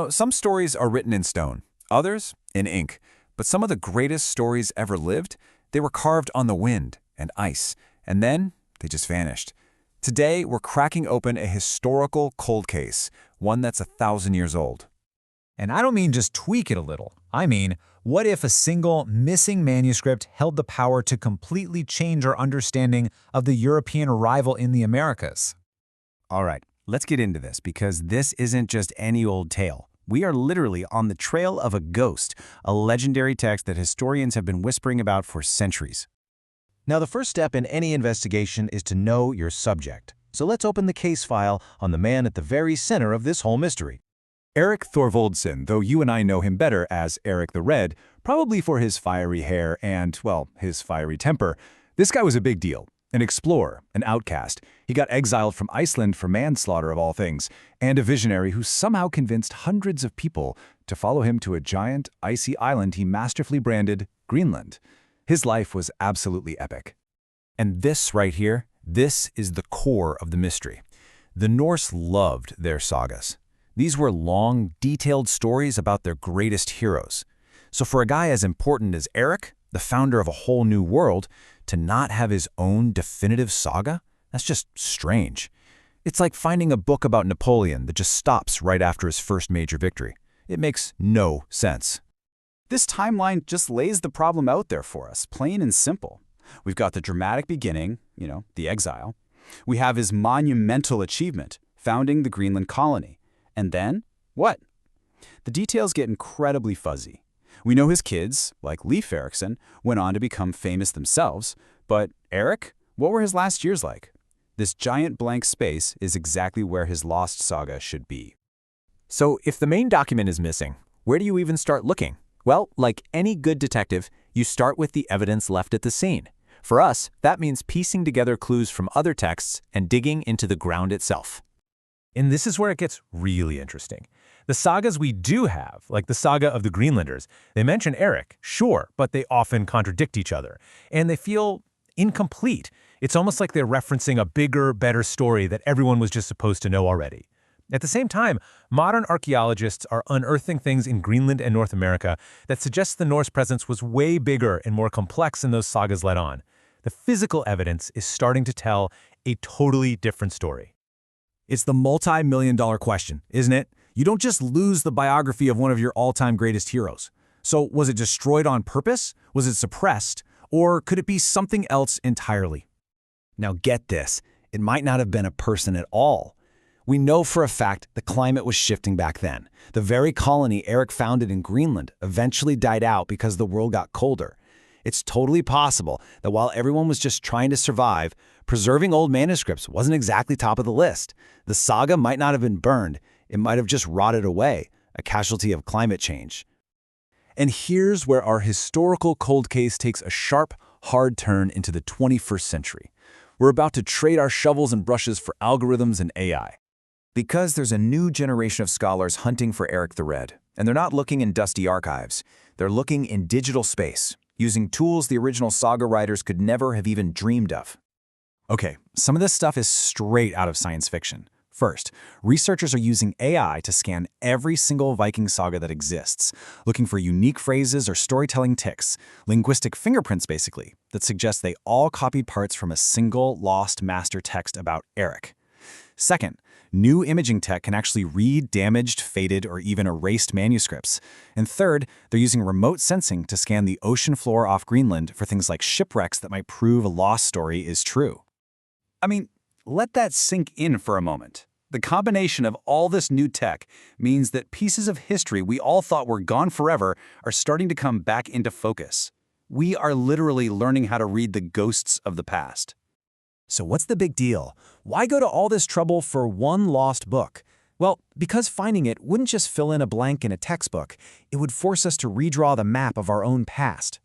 Some stories are written in stone, others in ink. But some of the greatest stories ever lived, they were carved on the wind and ice, and then they just vanished. Today, we're cracking open a historical cold case, one that's 1,000 years old. And I don't mean just tweak it a little. I mean, what if a single missing manuscript held the power to completely change our understanding of the European arrival in the Americas? All right, let's get into this because this isn't just any old tale. We are literally on the trail of a ghost, a legendary text that historians have been whispering about for centuries. Now, the first step in any investigation is to know your subject. So let's open the case file on the man at the very center of this whole mystery. Erik Thorvaldsen, though you and I know him better as Erik the Red, probably for his fiery hair and, well, his fiery temper, this guy was a big deal. An explorer, an outcast. He got exiled from Iceland for manslaughter of all things, and a visionary who somehow convinced hundreds of people to follow him to a giant, icy island he masterfully branded Greenland. His life was absolutely epic. And this right here, this is the core of the mystery. The Norse loved their sagas. These were long, detailed stories about their greatest heroes. So for a guy as important as Erik, the founder of a whole new world, to not have his own definitive saga? That's just strange. It's like finding a book about Napoleon that just stops right after his first major victory. It makes no sense. This timeline just lays the problem out there for us, plain and simple. We've got the dramatic beginning, the exile. We have his monumental achievement, founding the Greenland colony. And then, what? The details get incredibly fuzzy. We know his kids, like Leif Erikson, went on to become famous themselves, but Erik, what were his last years like? This giant blank space is exactly where his lost saga should be. So if the main document is missing, where do you even start looking? Well, like any good detective, you start with the evidence left at the scene. For us, that means piecing together clues from other texts and digging into the ground itself. And this is where it gets really interesting. The sagas we do have, like the saga of the Greenlanders, they mention Erik, sure, but they often contradict each other, and they feel incomplete. It's almost like they're referencing a bigger, better story that everyone was just supposed to know already. At the same time, modern archaeologists are unearthing things in Greenland and North America that suggest the Norse presence was way bigger and more complex than those sagas let on. The physical evidence is starting to tell a totally different story. It's the multi-million-dollar question, isn't it? You don't just lose the biography of one of your all-time greatest heroes. So was it destroyed on purpose? Was it suppressed? Or could it be something else entirely? Now get this, it might not have been a person at all. We know for a fact the climate was shifting back then. The very colony Erik founded in Greenland eventually died out because the world got colder. It's totally possible that while everyone was just trying to survive, preserving old manuscripts wasn't exactly top of the list. The saga might not have been burned. It might have just rotted away, a casualty of climate change. And here's where our historical cold case takes a sharp, hard turn into the 21st century. We're about to trade our shovels and brushes for algorithms and AI. Because there's a new generation of scholars hunting for Erik the Red, and they're not looking in dusty archives. They're looking in digital space, using tools the original saga writers could never have even dreamed of. Okay, some of this stuff is straight out of science fiction. First, researchers are using AI to scan every single Viking saga that exists, looking for unique phrases or storytelling tics, linguistic fingerprints basically, that suggest they all copied parts from a single lost master text about Erik. Second, new imaging tech can actually read damaged, faded, or even erased manuscripts. And third, they're using remote sensing to scan the ocean floor off Greenland for things like shipwrecks that might prove a lost story is true. I mean, let that sink in for a moment. The combination of all this new tech means that pieces of history we all thought were gone forever are starting to come back into focus. We are literally learning how to read the ghosts of the past. So what's the big deal? Why go to all this trouble for one lost book? Well, because finding it wouldn't just fill in a blank in a textbook, it would force us to redraw the map of our own past.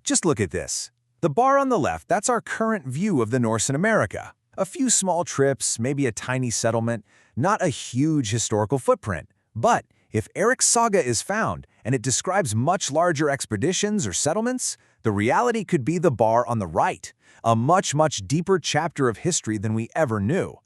Just look at this. The bar on the left, that's our current view of the Norse in America. A few small trips, maybe a tiny settlement, not a huge historical footprint. But if Erik's saga is found and it describes much larger expeditions or settlements, the reality could be the bar on the right, a much, much deeper chapter of history than we ever knew.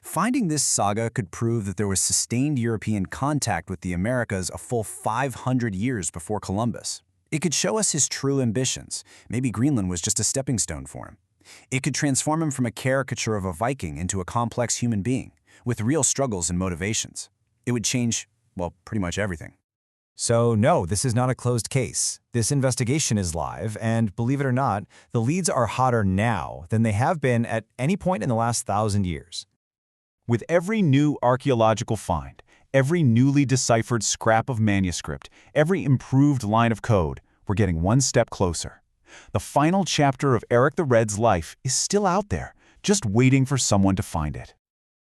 Finding this saga could prove that there was sustained European contact with the Americas a full 500 years before Columbus. It could show us his true ambitions. Maybe Greenland was just a stepping stone for him. It could transform him from a caricature of a Viking into a complex human being, with real struggles and motivations. It would change, well, pretty much everything. So no, this is not a closed case. This investigation is live, and believe it or not, the leads are hotter now than they have been at any point in the last 1,000 years. With every new archaeological find, every newly deciphered scrap of manuscript, every improved line of code, we're getting one step closer. The final chapter of Eric the Red's life is still out there, just waiting for someone to find it.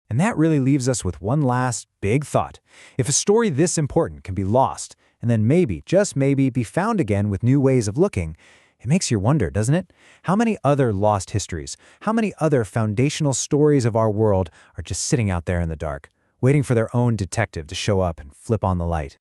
And that really leaves us with one last big thought. If a story this important can be lost, and then maybe, just maybe, be found again with new ways of looking, it makes you wonder, doesn't it? How many other lost histories, how many other foundational stories of our world are just sitting out there in the dark, waiting for their own detective to show up and flip on the light?